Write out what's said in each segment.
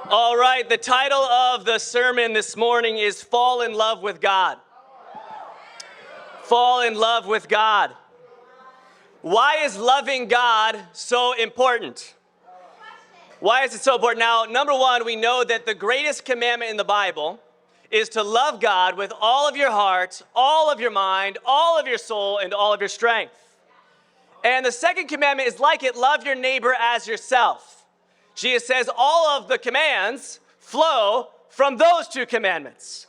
All right, the title of the sermon this morning is Fall in Love with God. Fall in love with God. Why is loving God so important? Why is it so important? Now, number one, we know that the greatest commandment in the Bible is to love God with all of your heart, all of your mind, all of your soul, and all of your strength. And the second commandment is like it, love your neighbor as yourself. Jesus says all of the commands flow from those two commandments.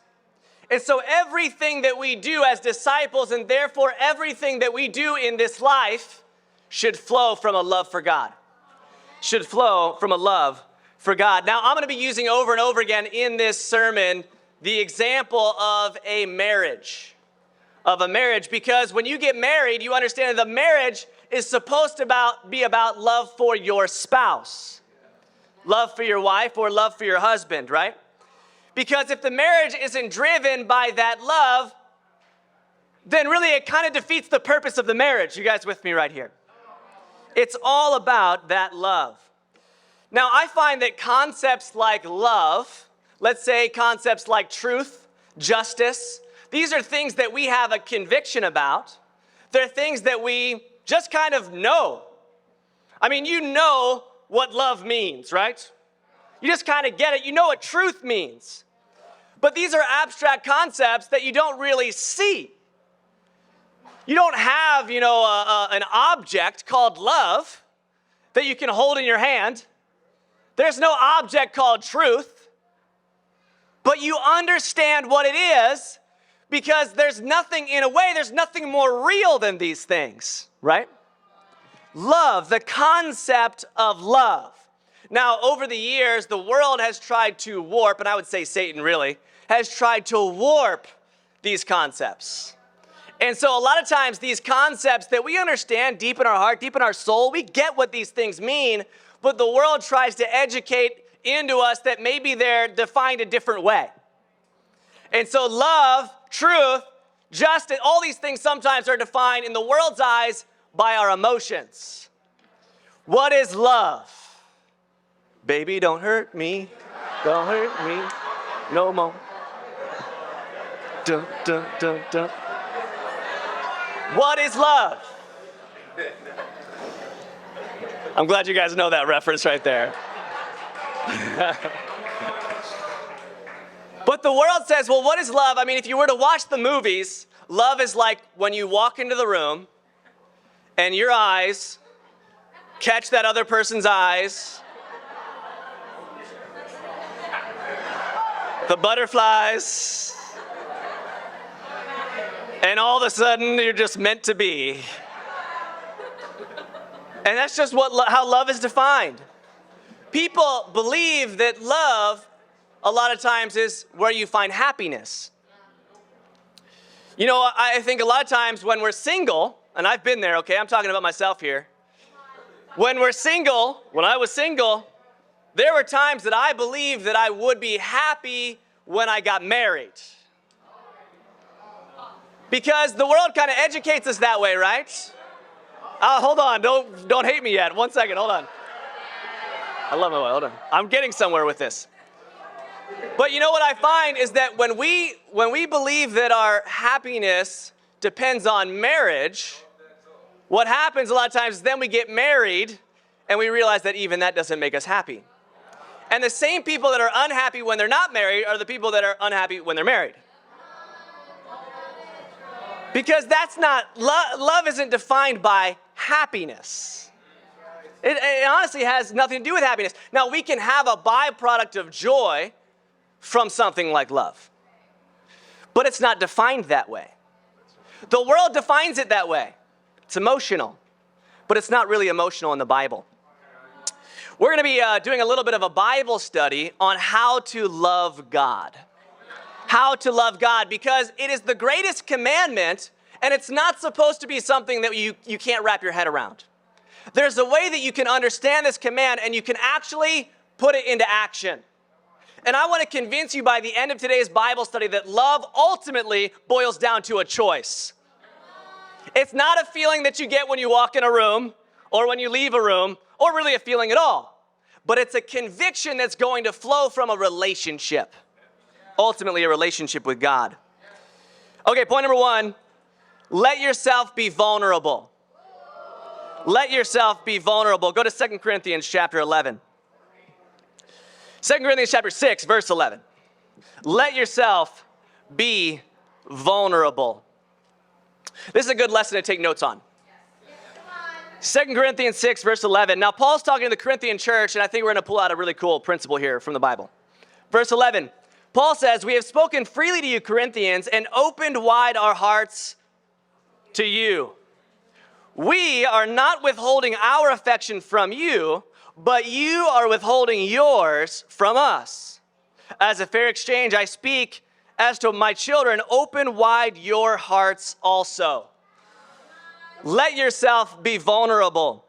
And so everything that we do as disciples, and therefore everything that we do in this life, should flow from a love for God. Should flow from a love for God. Now, I'm going to be using over and over again in this sermon the example of a marriage. Because when you get married, you understand that the marriage is supposed to be about love for your spouse. Love for your wife or love for your husband, right? Because if the marriage isn't driven by that love, then really it kind of defeats the purpose of the marriage. You guys with me right here? It's all about that love. Now, I find that concepts like love, let's say concepts like truth, justice, these are things that we have a conviction about. They're things that we just kind of know. I mean, you know what love means, right? You just kind of get it. You know what truth means. But these are abstract concepts that you don't really see. You don't have, an object called love that you can hold in your hand. There's no object called truth. But you understand what it is because there's nothing more real than these things, right? Love, the concept of love. Now, over the years, the world has tried to warp, and I would say Satan really, has tried to warp these concepts. And so a lot of times these concepts that we understand deep in our heart, deep in our soul, we get what these things mean, but the world tries to educate into us that maybe they're defined a different way. And so love, truth, justice, all these things sometimes are defined in the world's eyes by our emotions. What is love? Baby, don't hurt me. Don't hurt me no more. Dun, dun, dun, dun. What is love? I'm glad you guys know that reference right there. But the world says, well, what is love? I mean, if you were to watch the movies, love is like when you walk into the room and your eyes catch that other person's eyes. The butterflies. And all of a sudden, you're just meant to be. And that's just how love is defined. People believe that love, a lot of times, is where you find happiness. I think a lot of times when we're single, and I've been there, okay? I'm talking about myself here. When I was single, there were times that I believed that I would be happy when I got married. Because the world kind of educates us that way, right? Hold on, don't hate me yet. 1 second, hold on. I love my wife, hold on. I'm getting somewhere with this. But you know what I find is that when we believe that our happiness depends on marriage, what happens a lot of times is then we get married and we realize that even that doesn't make us happy. And the same people that are unhappy when they're not married are the people that are unhappy when they're married. Because that's not, love isn't defined by happiness. It honestly has nothing to do with happiness. Now, we can have a byproduct of joy from something like love. But it's not defined that way. The world defines it that way. It's emotional. But it's not really emotional in the Bible. We're going to be doing a little bit of a Bible study on how to love God. How to love God, because it is the greatest commandment, and it's not supposed to be something that you can't wrap your head around. There's a way that you can understand this command, and you can actually put it into action. And I want to convince you by the end of today's Bible study that love ultimately boils down to a choice. It's not a feeling that you get when you walk in a room or when you leave a room, or really a feeling at all. but it's a conviction that's going to flow from a relationship. Ultimately, a relationship with God. Okay, point number 1, let yourself be vulnerable. Let yourself be vulnerable. Go to 2 Corinthians chapter 11. 2 Corinthians chapter 6, verse 11. Let yourself be vulnerable. This is a good lesson to take notes on. 2 Corinthians 6, verse 11. Now, Paul's talking to the Corinthian church, and I think we're going to pull out a really cool principle here from the Bible. Verse 11, Paul says, we have spoken freely to you, Corinthians, and opened wide our hearts to you. We are not withholding our affection from you, but you are withholding yours from us. As a fair exchange, I speak as to my children, open wide your hearts also. Let yourself be vulnerable.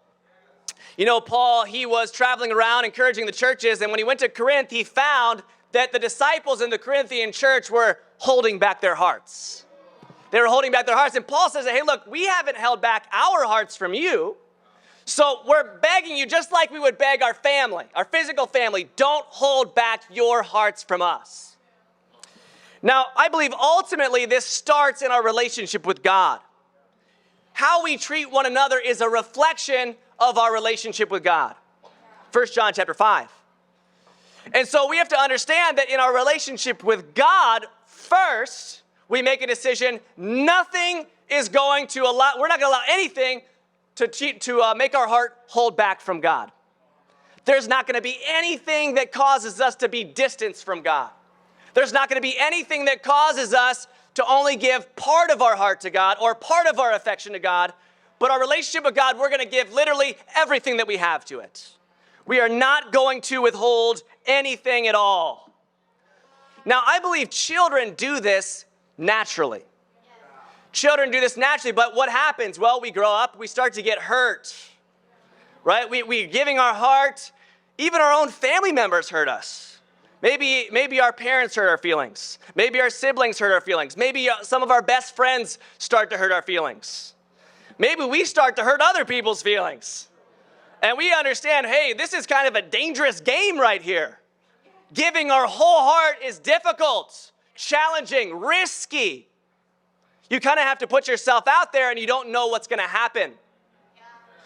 You know, Paul, he was traveling around encouraging the churches, and when he went to Corinth, he found that the disciples in the Corinthian church were holding back their hearts. They were holding back their hearts, and Paul says, hey, look, we haven't held back our hearts from you, so we're begging you just like we would beg our family, our physical family, don't hold back your hearts from us. Now, I believe ultimately this starts in our relationship with God. How we treat one another is a reflection of our relationship with God. 1 John chapter 5. And so we have to understand that in our relationship with God, first, we make a decision. Nothing is going to allow, we're not going to allow anything to make our heart hold back from God. There's not going to be anything that causes us to be distanced from God. There's not going to be anything that causes us to only give part of our heart to God or part of our affection to God. But our relationship with God, we're going to give literally everything that we have to it. We are not going to withhold anything at all. Now, I believe children do this naturally. Children do this naturally, but what happens? Well, we grow up, we start to get hurt, right? We're giving our heart. Even our own family members hurt us. Maybe our parents hurt our feelings. Maybe our siblings hurt our feelings. Maybe some of our best friends start to hurt our feelings. Maybe we start to hurt other people's feelings. And we understand, hey, this is kind of a dangerous game right here. Giving our whole heart is difficult, challenging, risky. You kind of have to put yourself out there and you don't know what's going to happen.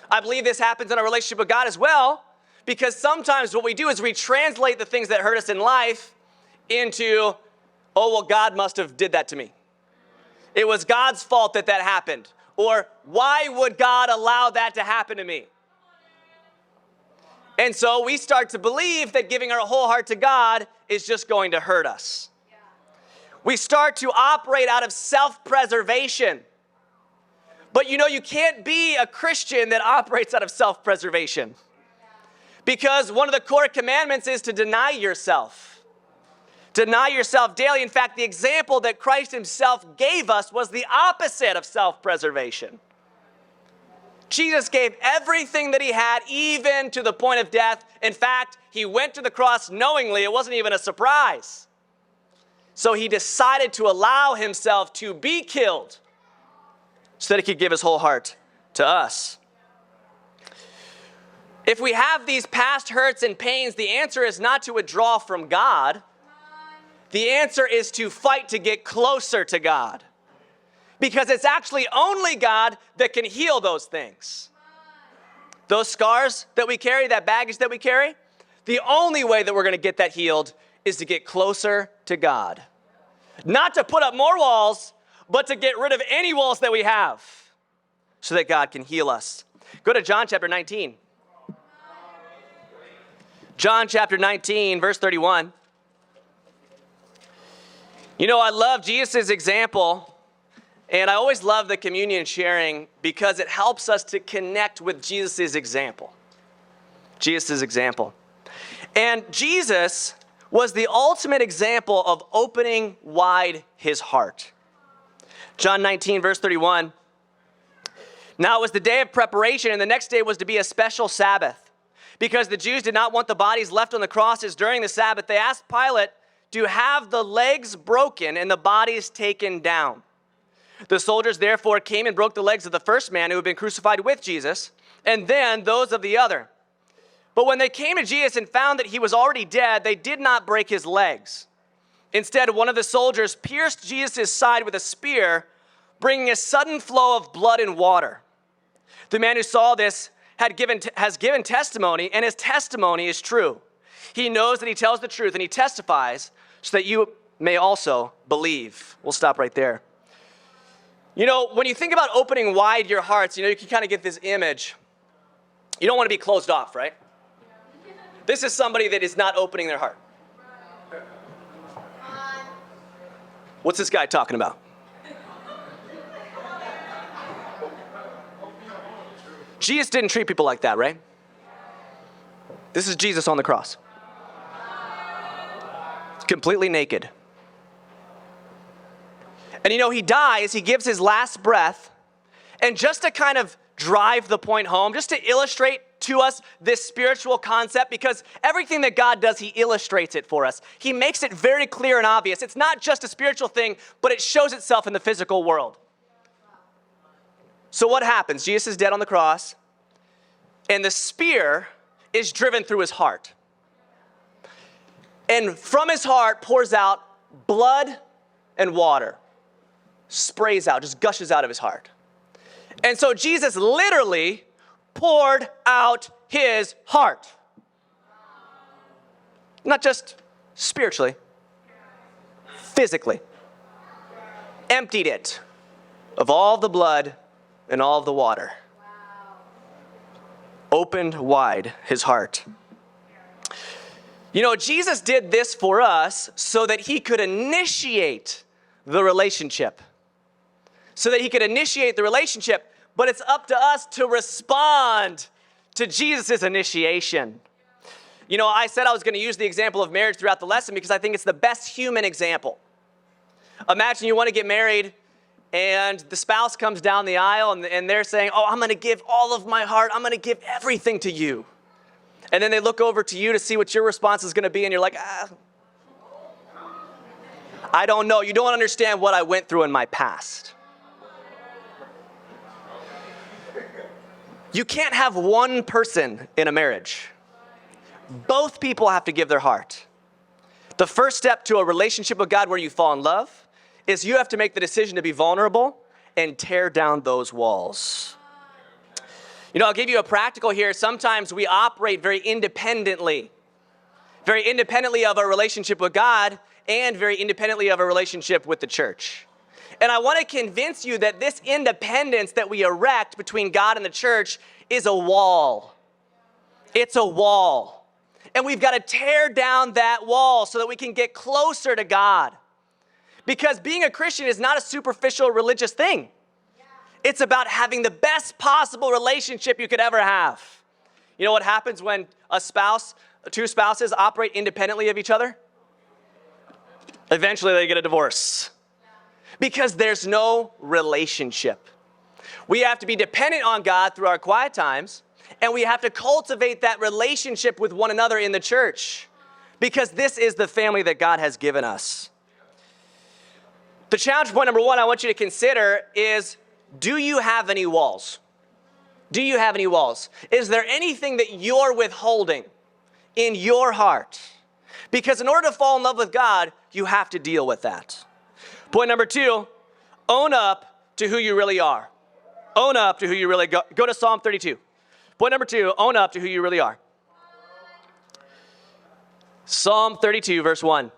I believe this happens in our relationship with God as well, because sometimes what we do is we translate the things that hurt us in life into, oh, well, God must have did that to me. It was God's fault that that happened. Or why would God allow that to happen to me? And so we start to believe that giving our whole heart to God is just going to hurt us. We start to operate out of self-preservation. But you know, you can't be a Christian that operates out of self-preservation. Because one of the core commandments is to deny yourself. Deny yourself daily. In fact, the example that Christ himself gave us was the opposite of self-preservation. Jesus gave everything that he had, even to the point of death. In fact, he went to the cross knowingly. It wasn't even a surprise. So he decided to allow himself to be killed so that he could give his whole heart to us. If we have these past hurts and pains, the answer is not to withdraw from God. The answer is to fight to get closer to God. Because it's actually only God that can heal those things. Those scars that we carry, that baggage that we carry, the only way that we're going to get that healed is to get closer to God. Not to put up more walls, but to get rid of any walls that we have so that God can heal us. Go to John chapter 19. John chapter 19, verse 31. You know, I love Jesus' example, and I always love the communion sharing because it helps us to connect with Jesus' example. Jesus' example. And Jesus was the ultimate example of opening wide his heart. John 19, verse 31. Now it was the day of preparation, and the next day was to be a special Sabbath. Because the Jews did not want the bodies left on the crosses during the Sabbath, they asked Pilate to have the legs broken and the bodies taken down. The soldiers therefore came and broke the legs of the first man who had been crucified with Jesus, and then those of the other. But when they came to Jesus and found that he was already dead, they did not break his legs. Instead, one of the soldiers pierced Jesus' side with a spear, bringing a sudden flow of blood and water. The man who saw this has given testimony, and his testimony is true. He knows that he tells the truth, and he testifies so that you may also believe. We'll stop right there. You know, when you think about opening wide your hearts, you can kind of get this image. You don't want to be closed off, right? This is somebody that is not opening their heart. What's this guy talking about? Jesus didn't treat people like that, right? This is Jesus on the cross. Completely naked. And he dies, he gives his last breath, and just to kind of drive the point home, just to illustrate to us this spiritual concept, because everything that God does, he illustrates it for us. He makes it very clear and obvious. It's not just a spiritual thing, but it shows itself in the physical world. So what happens? Jesus is dead on the cross, and the spear is driven through his heart. And from his heart pours out blood and water. Sprays out, just gushes out of his heart. And so Jesus literally poured out his heart. Not just spiritually, physically. Emptied it of all the blood and all of the water. Opened wide his heart. Jesus did this for us so that he could initiate the relationship. But it's up to us to respond to Jesus' initiation. I said I was going to use the example of marriage throughout the lesson because I think it's the best human example. Imagine you want to get married and the spouse comes down the aisle and they're saying, "Oh, I'm going to give all of my heart. I'm going to give everything to you." And then they look over to you to see what your response is going to be, and you're like, I don't know. You don't understand what I went through in my past. You can't have one person in a marriage. Both people have to give their heart. The first step to a relationship with God where you fall in love is you have to make the decision to be vulnerable and tear down those walls. I'll give you a practical here. Sometimes we operate very independently of our relationship with God and very independently of our relationship with the church. And I want to convince you that this independence that we erect between God and the church is a wall. It's a wall. And we've got to tear down that wall so that we can get closer to God. Because being a Christian is not a superficial religious thing. It's about having the best possible relationship you could ever have. You know what happens when two spouses operate independently of each other? Eventually they get a divorce. Because there's no relationship. We have to be dependent on God through our quiet times, and we have to cultivate that relationship with one another in the church. Because this is the family that God has given us. The challenge point number one I want you to consider is, do you have any walls? Do you have any walls? Is there anything that you're withholding in your heart? Because in order to fall in love with God, you have to deal with that. Point number two, own up to who you really are. Own up to who you really go. Go to Psalm 32. Point number two, own up to who you really are. Psalm 32, verse 1.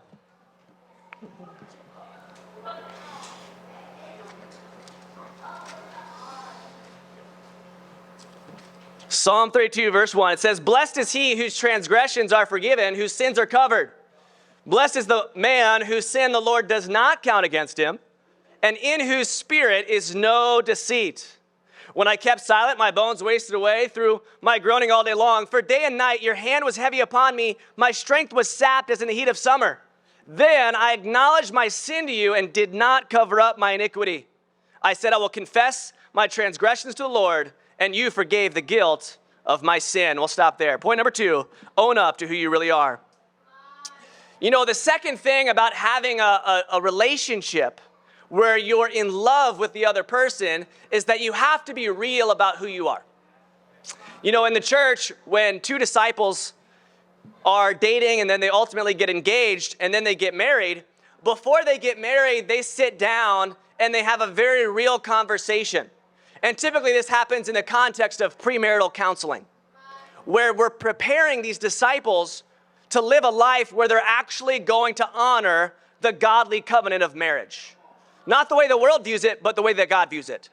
Psalm 32, verse 1, it says, "Blessed is he whose transgressions are forgiven, whose sins are covered. Blessed is the man whose sin the Lord does not count against him, and in whose spirit is no deceit. When I kept silent, my bones wasted away through my groaning all day long. For day and night your hand was heavy upon me. My strength was sapped as in the heat of summer. Then I acknowledged my sin to you and did not cover up my iniquity. I said, I will confess my transgressions to the Lord, and you forgave the guilt of my sin." We'll stop there. Point number two, own up to who you really are. The second thing about having a relationship where you're in love with the other person is that you have to be real about who you are. You know, in the church, when two disciples are dating and then they ultimately get engaged and then they get married, before they get married, they sit down and they have a very real conversation. And typically this happens in the context of premarital counseling, where we're preparing these disciples to live a life where they're actually going to honor the godly covenant of marriage. Not the way the world views it, but the way that God views it.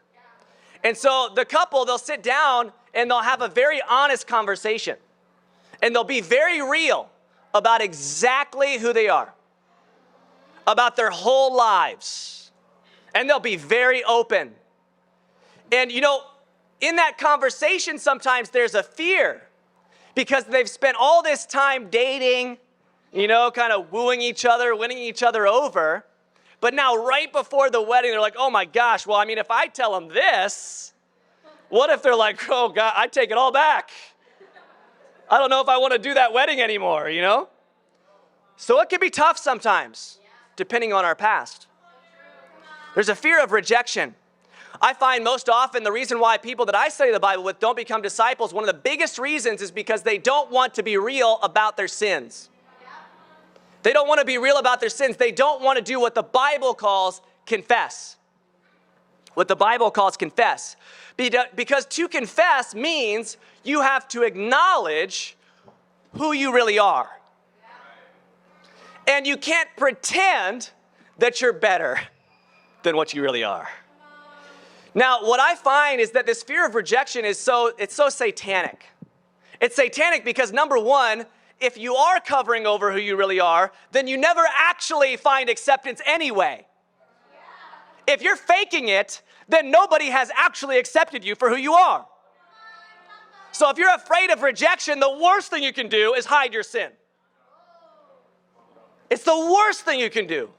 And so the couple, they'll sit down and they'll have a very honest conversation. And they'll be very real about exactly who they are, about their whole lives. And they'll be very open. And you know, in that conversation, sometimes there's a fear because they've spent all this time dating, you know, kind of wooing each other, winning each other over. But now right before the wedding, they're like, oh my gosh, well, I mean, if I tell them this, what if they're like, oh God, I take it all back. I don't know if I want to do that wedding anymore, you know? So it can be tough sometimes, depending on our past. There's a fear of rejection. I find most often the reason why people that I study the Bible with don't become disciples, one of the biggest reasons is because they don't want to be real about their sins. They don't want to be real about their sins. They don't want to do what the Bible calls confess. What the Bible calls confess. Because to confess means you have to acknowledge who you really are. And you can't pretend that you're better than what you really are. Now, what I find is that this fear of rejection is so satanic. It's satanic because, number one, if you are covering over who you really are, then you never actually find acceptance anyway. If you're faking it, then nobody has actually accepted you for who you are. So if you're afraid of rejection, the worst thing you can do is hide your sin. It's the worst thing you can do.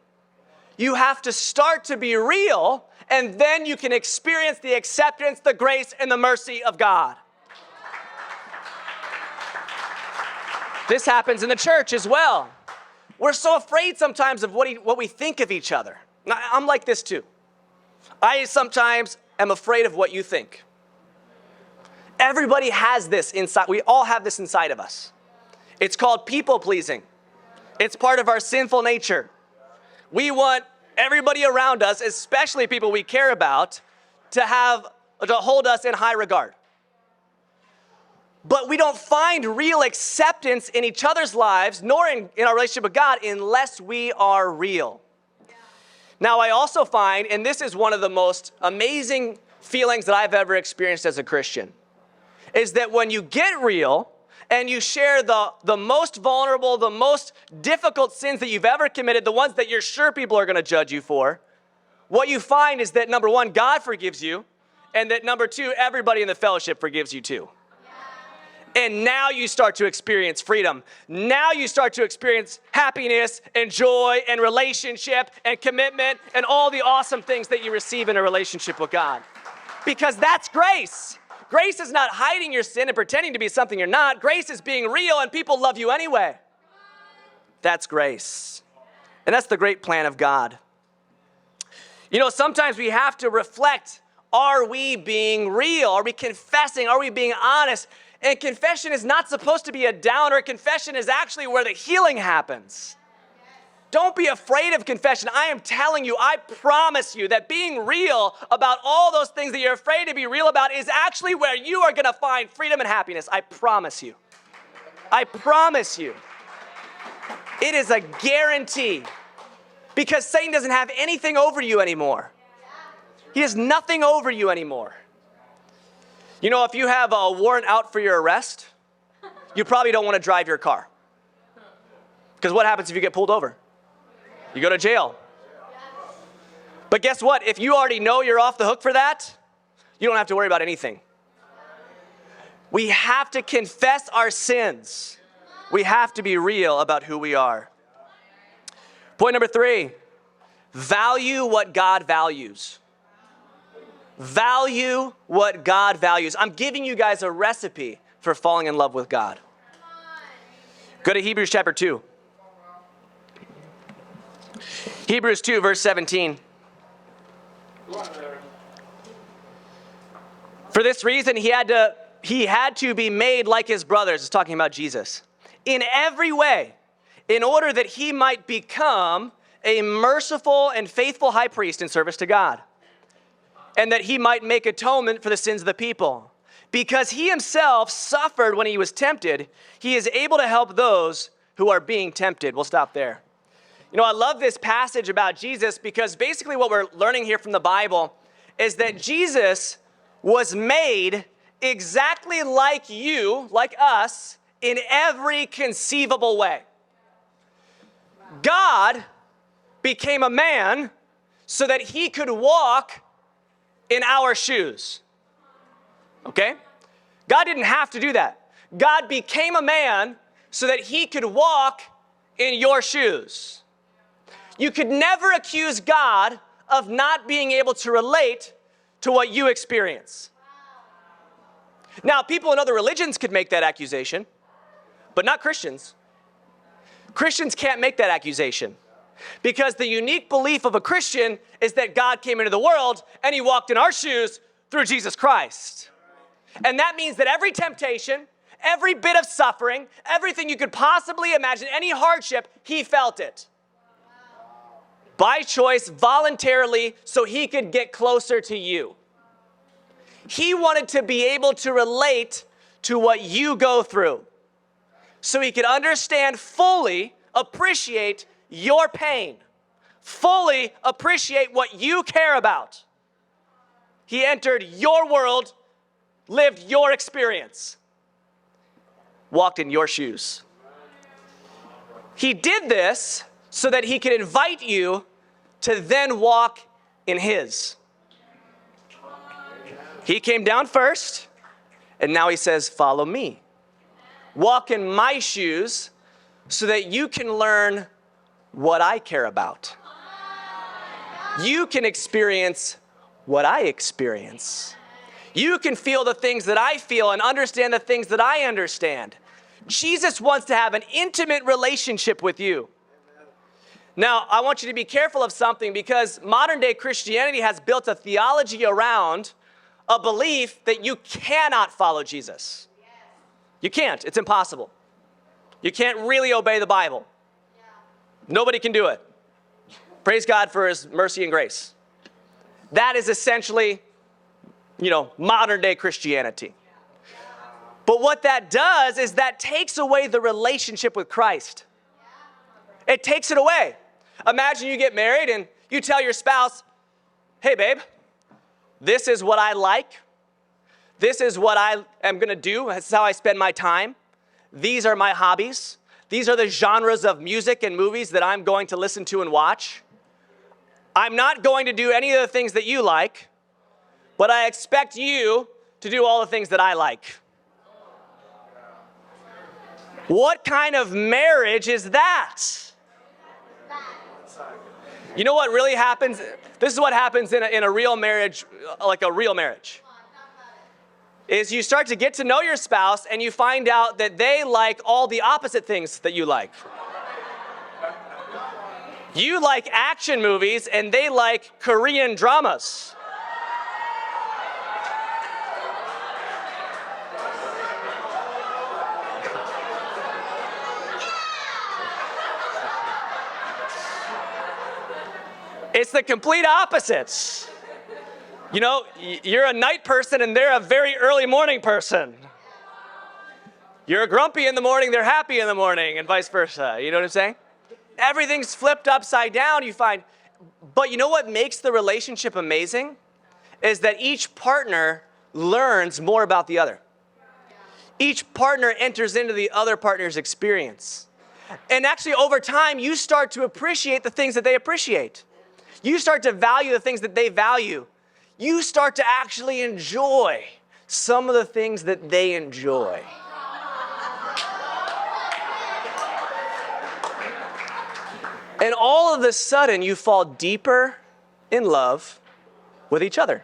You have to start to be real, and then you can experience the acceptance, the grace, and the mercy of God. This happens in the church as well. We're so afraid sometimes of what we think of each other. Now, I'm like this too. I sometimes am afraid of what you think. Everybody has this inside. We all have this inside of us. It's called people pleasing. It's part of our sinful nature. We want everybody around us, especially people we care about, to hold us in high regard. But we don't find real acceptance in each other's lives, nor in our relationship with God, unless we are real. Yeah. Now, I also find, and this is one of the most amazing feelings that I've ever experienced as a Christian, is that when you get real and you share the most vulnerable, the most difficult sins that you've ever committed, the ones that you're sure people are going to judge you for, what you find is that, number one, God forgives you, and that, number two, everybody in the fellowship forgives you too. And now you start to experience freedom. Now you start to experience happiness and joy and relationship and commitment and all the awesome things that you receive in a relationship with God. Because that's grace. Grace is not hiding your sin and pretending to be something you're not. Grace is being real and people love you anyway. That's grace. And that's the great plan of God. You know, sometimes we have to reflect, are we being real? Are we confessing? Are we being honest? And confession is not supposed to be a downer. Confession is actually where the healing happens. Don't be afraid of confession. I am telling you, I promise you that being real about all those things that you're afraid to be real about is actually where you are going to find freedom and happiness. I promise you. I promise you. It is a guarantee. Because Satan doesn't have anything over you anymore. He has nothing over you anymore. You know, if you have a warrant out for your arrest, you probably don't want to drive your car. Because what happens if you get pulled over? You go to jail. But guess what? If you already know you're off the hook for that, you don't have to worry about anything. We have to confess our sins. We have to be real about who we are. Point number 3, value what God values. Value what God values. I'm giving you guys a recipe for falling in love with God. Go to Hebrews chapter 2. Hebrews 2, verse 17. For this reason, he had to he had to be made like his brothers, it's talking about Jesus, in every way, in order that he might become a merciful and faithful high priest in service to God, and that he might make atonement for the sins of the people. Because he himself suffered when he was tempted, he is able to help those who are being tempted. We'll stop there. You know, I love this passage about Jesus because basically what we're learning here from the Bible is that Jesus was made exactly like you, like us, in every conceivable way. God became a man so that he could walk in our shoes. Okay? God didn't have to do that. God became a man so that he could walk in your shoes. You could never accuse God of not being able to relate to what you experience. Now, people in other religions could make that accusation, but not Christians. Christians can't make that accusation because the unique belief of a Christian is that God came into the world and he walked in our shoes through Jesus Christ. And that means that every temptation, every bit of suffering, everything you could possibly imagine, any hardship, he felt it. By choice, voluntarily, so he could get closer to you. He wanted to be able to relate to what you go through, so he could understand fully, appreciate your pain, fully appreciate what you care about. He entered your world, lived your experience, walked in your shoes. He did this so that he could invite you to then walk in his. He came down first, and now he says, follow me. Walk in my shoes so that you can learn what I care about. You can experience what I experience. You can feel the things that I feel and understand the things that I understand. Jesus wants to have an intimate relationship with you. Now, I want you to be careful of something because modern day Christianity has built a theology around a belief that you cannot follow Jesus. You can't. It's impossible. You can't really obey the Bible. Nobody can do it. Praise God for his mercy and grace. That is essentially, modern day Christianity. But what that does is that takes away the relationship with Christ. It takes it away. Imagine you get married and you tell your spouse, hey babe, this is what I like. This is what I am going to do. This is how I spend my time. These are my hobbies. These are the genres of music and movies that I'm going to listen to and watch. I'm not going to do any of the things that you like, but I expect you to do all the things that I like. What kind of marriage is that? You know what really happens? This is what happens in a real marriage, like a real marriage. Is you start to get to know your spouse and you find out that they like all the opposite things that you like. You like action movies and they like Korean dramas. It's the complete opposites. You're a night person and they're a very early morning person. You're grumpy in the morning, they're happy in the morning, and vice versa. You know what I'm saying? Everything's flipped upside down, you find. But you know what makes the relationship amazing? Is that each partner learns more about the other. Each partner enters into the other partner's experience. And actually, over time, you start to appreciate the things that they appreciate. You start to value the things that they value. You start to actually enjoy some of the things that they enjoy. And all of a sudden, you fall deeper in love with each other.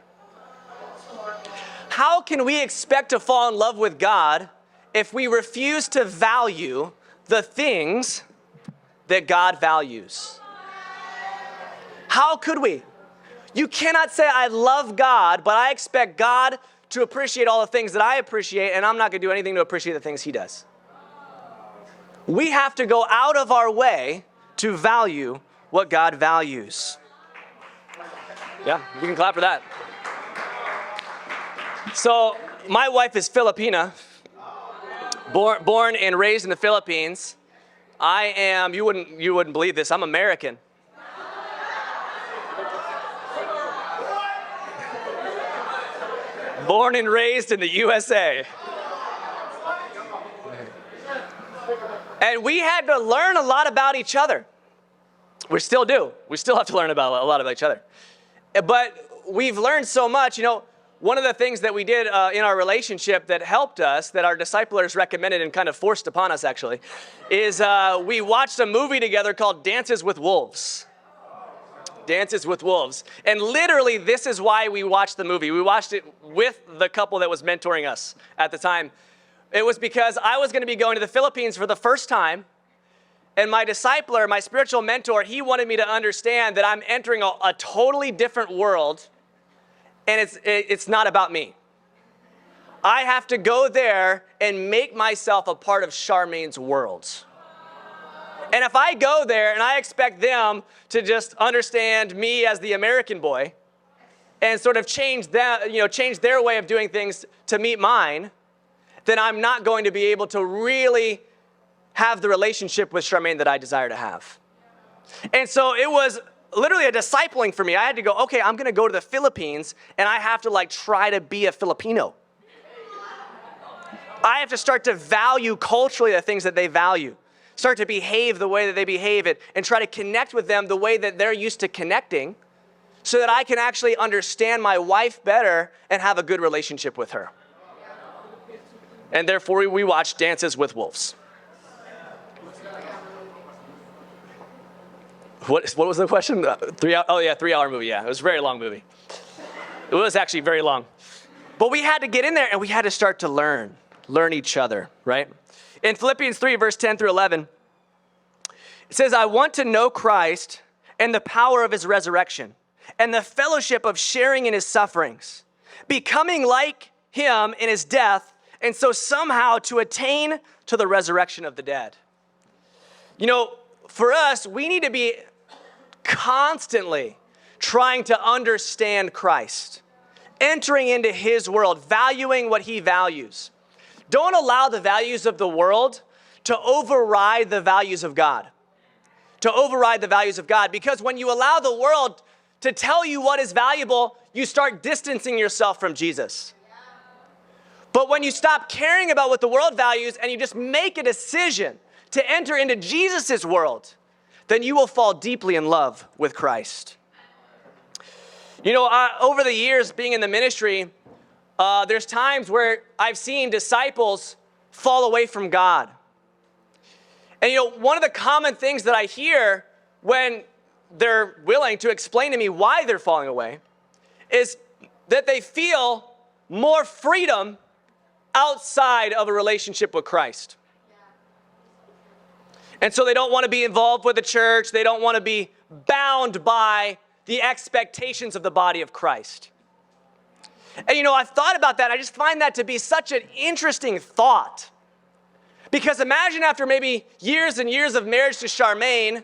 How can we expect to fall in love with God if we refuse to value the things that God values? How could we? You cannot say, I love God, but I expect God to appreciate all the things that I appreciate, and I'm not going to do anything to appreciate the things he does. We have to go out of our way to value what God values. Yeah, you can clap for that. So, my wife is Filipina, born and raised in the Philippines. I am, you wouldn't believe this, I'm American. Born and raised in the USA. And we had to learn a lot about each other. We still do. We still have to learn a lot about each other. But we've learned so much. You know, one of the things that we did in our relationship that helped us, that our disciplers recommended and kind of forced upon us actually, is we watched a movie together called Dances with Wolves. Dances with Wolves. And literally, this is why we watched the movie. We watched it with the couple that was mentoring us at the time. It was because I was going to be going to the Philippines for the first time, and my discipler, my spiritual mentor, he wanted me to understand that I'm entering a totally different world, and it's not about me. I have to go there and make myself a part of Charmaine's world. And if I go there and I expect them to just understand me as the American boy and sort of change their way of doing things to meet mine, then I'm not going to be able to really have the relationship with Charmaine that I desire to have. And so it was literally a discipling for me. I had to go, okay, I'm going to go to the Philippines, and I have to try to be a Filipino. I have to start to value culturally the things that they value. Start to behave the way that they behave it, and try to connect with them the way that they're used to connecting, so that I can actually understand my wife better and have a good relationship with her. And therefore, we watched Dances with Wolves. What was the question? 3 hour? Oh yeah, 3-hour movie. Yeah, it was a very long movie. It was actually very long. But we had to get in there and we had to start to learn each other, right? In Philippians 3, verse 10 through 11, it says, I want to know Christ and the power of his resurrection and the fellowship of sharing in his sufferings, becoming like him in his death, and so somehow to attain to the resurrection of the dead. You know, for us, we need to be constantly trying to understand Christ, entering into his world, valuing what he values. Don't allow the values of the world to override the values of God. To override the values of God. Because when you allow the world to tell you what is valuable, you start distancing yourself from Jesus. But when you stop caring about what the world values and you just make a decision to enter into Jesus' world, then you will fall deeply in love with Christ. You know, over the years being in the ministry, there's times where I've seen disciples fall away from God. And you know, one of the common things that I hear when they're willing to explain to me why they're falling away is that they feel more freedom outside of a relationship with Christ. And so they don't want to be involved with the church. They don't want to be bound by the expectations of the body of Christ. And you know, I've thought about that. I just find that to be such an interesting thought. Because imagine after maybe years and years of marriage to Charmaine,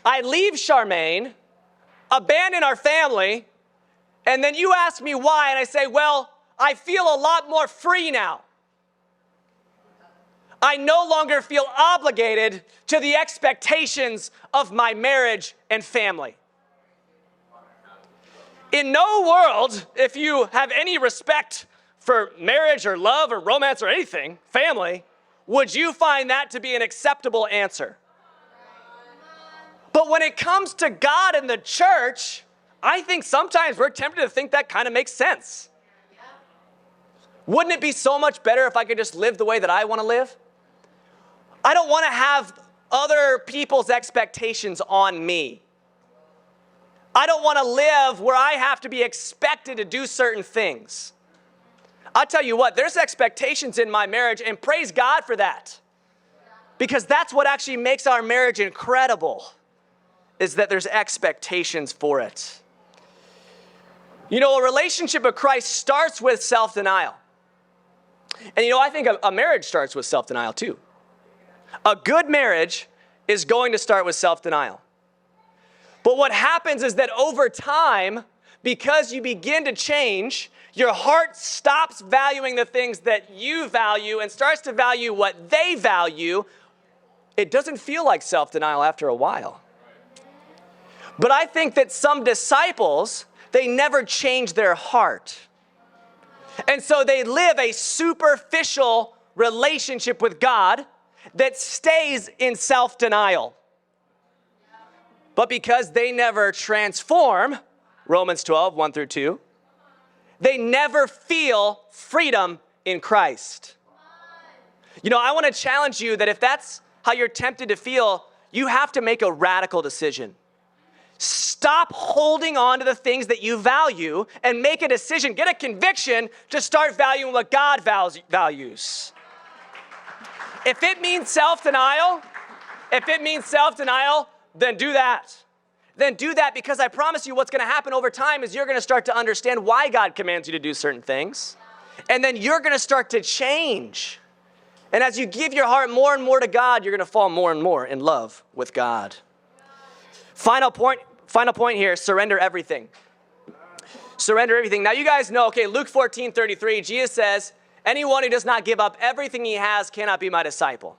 I leave Charmaine, abandon our family, and then you ask me why, and I say, well, I feel a lot more free now. I no longer feel obligated to the expectations of my marriage and family. In no world, if you have any respect for marriage or love or romance or anything, family, would you find that to be an acceptable answer? But when it comes to God and the church, I think sometimes we're tempted to think that kind of makes sense. Wouldn't it be so much better if I could just live the way that I want to live? I don't want to have other people's expectations on me. I don't want to live where I have to be expected to do certain things. I'll tell you what, there's expectations in my marriage, and praise God for that. Because that's what actually makes our marriage incredible, is that there's expectations for it. You know, a relationship with Christ starts with self-denial. And you know, I think a marriage starts with self-denial too. A good marriage is going to start with self-denial. But what happens is that over time, because you begin to change, your heart stops valuing the things that you value and starts to value what they value. It doesn't feel like self-denial after a while. But I think that some disciples, they never change their heart. And so they live a superficial relationship with God that stays in self-denial. But because they never transform, Romans 12, 1 through 2, they never feel freedom in Christ. You know, I want to challenge you that if that's how you're tempted to feel, you have to make a radical decision. Stop holding on to the things that you value and make a decision. Get a conviction to start valuing what God values. If it means self-denial, then do that. Then do that, because I promise you what's going to happen over time is you're going to start to understand why God commands you to do certain things. And then you're going to start to change. And as you give your heart more and more to God, you're going to fall more and more in love with God. Final point here, surrender everything. Surrender everything. Now you guys know, okay, Luke 14:33, Jesus says, anyone who does not give up everything he has cannot be my disciple.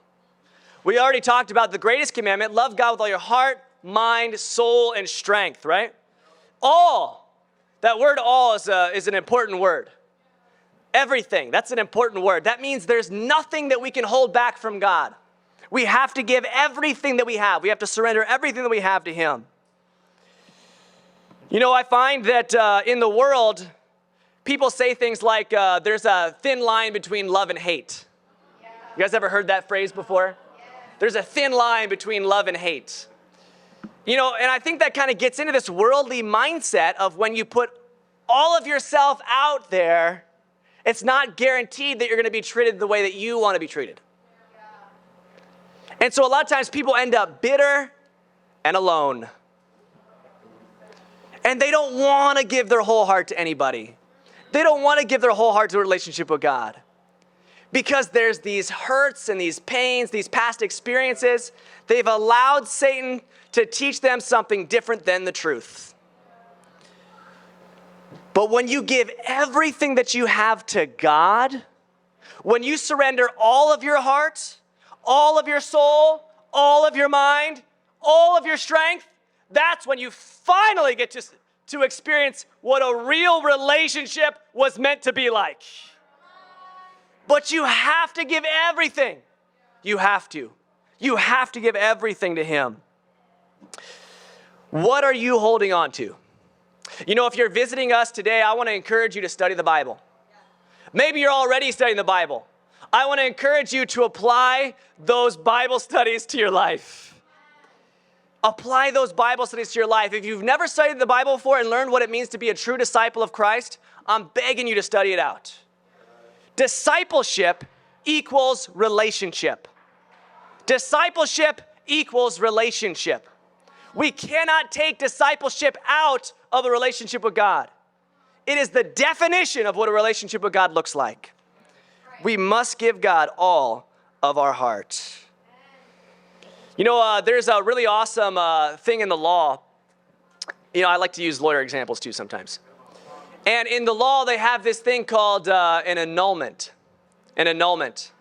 We already talked about the greatest commandment, love God with all your heart, mind, soul, and strength, right? All. That word all is an important word. Everything, that's an important word. That means there's nothing that we can hold back from God. We have to give everything that we have. We have to surrender everything that we have to Him. You know, I find that in the world, people say things like, there's a thin line between love and hate. You guys ever heard that phrase before? There's a thin line between love and hate. You know, and I think that kind of gets into this worldly mindset of when you put all of yourself out there, it's not guaranteed that you're going to be treated the way that you want to be treated. And so a lot of times people end up bitter and alone. And they don't want to give their whole heart to anybody. They don't want to give their whole heart to a relationship with God. Because there's these hurts and these pains, these past experiences. They've allowed Satan to teach them something different than the truth. But when you give everything that you have to God, when you surrender all of your heart, all of your soul, all of your mind, all of your strength, that's when you finally get to experience what a real relationship was meant to be like. But you have to give everything. You have to. You have to give everything to Him. What are you holding on to? You know, if you're visiting us today, I want to encourage you to study the Bible. Maybe you're already studying the Bible. I want to encourage you to apply those Bible studies to your life. Apply those Bible studies to your life. If you've never studied the Bible before and learned what it means to be a true disciple of Christ, I'm begging you to study it out. Discipleship equals relationship. Discipleship equals relationship. We cannot take discipleship out of a relationship with God. It is the definition of what a relationship with God looks like. We must give God all of our heart. You know, there's a really awesome thing in the law. You know, I like to use lawyer examples too sometimes. And in the law, they have this thing called an annulment. An annulment.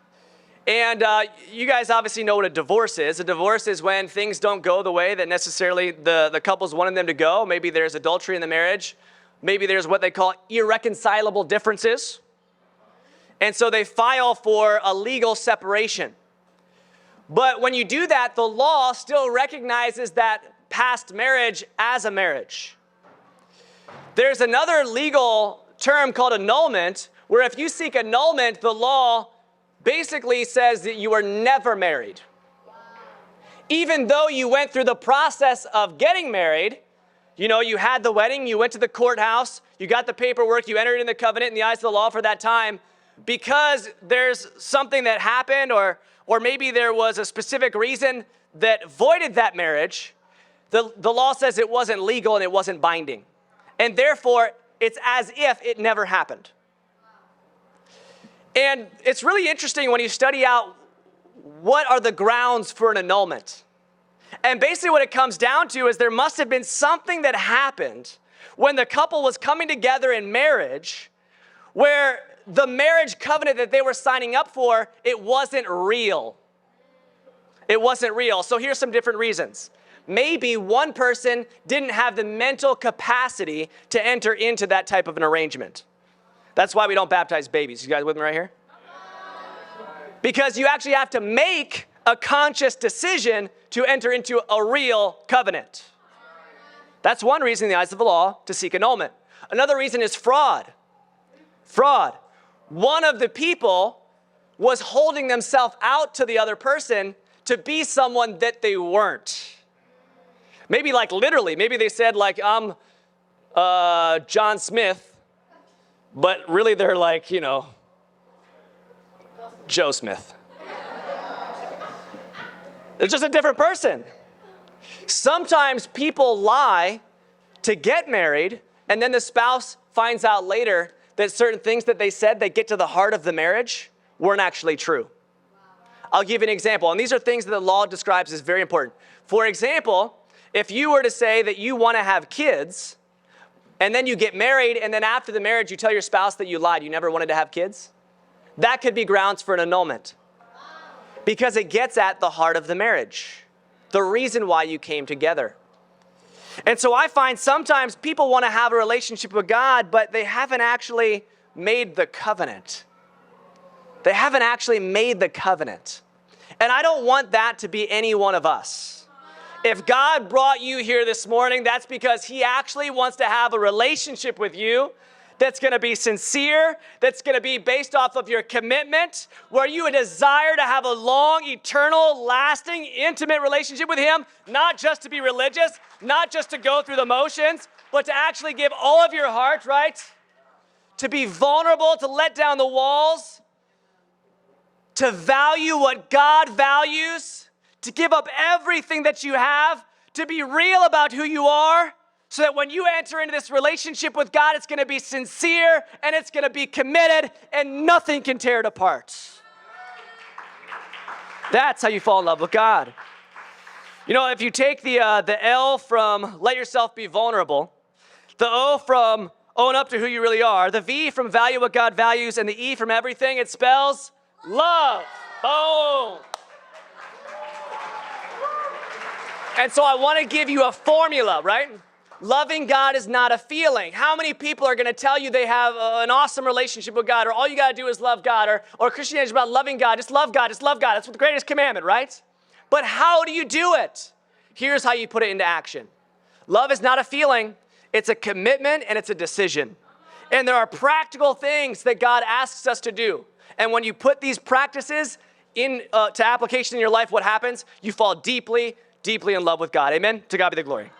And you guys obviously know what a divorce is. A divorce is when things don't go the way that necessarily the couple's wanted them to go. Maybe there's adultery in the marriage. Maybe there's what they call irreconcilable differences. And so they file for a legal separation. But when you do that, the law still recognizes that past marriage as a marriage. There's another legal term called annulment, where if you seek annulment, the law basically says that you were never married. Even though you went through the process of getting married, you know, you had the wedding, you went to the courthouse, you got the paperwork, you entered in the covenant in the eyes of the law for that time, because there's something that happened or maybe there was a specific reason that voided that marriage, the law says it wasn't legal and it wasn't binding. And therefore, it's as if it never happened. And it's really interesting when you study out what are the grounds for an annulment. And basically what it comes down to is there must have been something that happened when the couple was coming together in marriage where the marriage covenant that they were signing up for, it wasn't real. It wasn't real. So here's some different reasons. Maybe one person didn't have the mental capacity to enter into that type of an arrangement. That's why we don't baptize babies. You guys with me right here? Because you actually have to make a conscious decision to enter into a real covenant. That's one reason in the eyes of the law to seek annulment. Another reason is fraud. Fraud. One of the people was holding themselves out to the other person to be someone that they weren't. Maybe like literally, maybe they said like, I'm John Smith, but really they're like, you know, Joe Smith. They're just a different person. Sometimes people lie to get married, and then the spouse finds out later that certain things that they said that get to the heart of the marriage weren't actually true. I'll give you an example, and these are things that the law describes as very important. For example, if you were to say that you want to have kids, and then you get married, and then after the marriage you tell your spouse that you lied, you never wanted to have kids, that could be grounds for an annulment. Because it gets at the heart of the marriage, the reason why you came together. And so I find sometimes people want to have a relationship with God, but they haven't actually made the covenant. They haven't actually made the covenant. And I don't want that to be any one of us. If God brought you here this morning, that's because he actually wants to have a relationship with you that's going to be sincere, that's going to be based off of your commitment, where you desire to have a long, eternal, lasting, intimate relationship with him, not just to be religious, not just to go through the motions, but to actually give all of your heart, right? To be vulnerable, to let down the walls, to value what God values, to give up everything that you have, to be real about who you are, so that when you enter into this relationship with God, it's going to be sincere and it's going to be committed and nothing can tear it apart. That's how you fall in love with God. You know, if you take the L from let yourself be vulnerable, the O from own up to who you really are, the V from value what God values, and the E from everything, it spells love. Boom. And so I want to give you a formula, right? Loving God is not a feeling. How many people are going to tell you they have an awesome relationship with God, or all you got to do is love God, or Christianity is about loving God, just love God, just love God. That's the greatest commandment, right? But how do you do it? Here's how you put it into action. Love is not a feeling. It's a commitment and it's a decision. And there are practical things that God asks us to do. And when you put these practices to application in your life, what happens? You fall deeply, deeply in love with God. Amen? To God be the glory.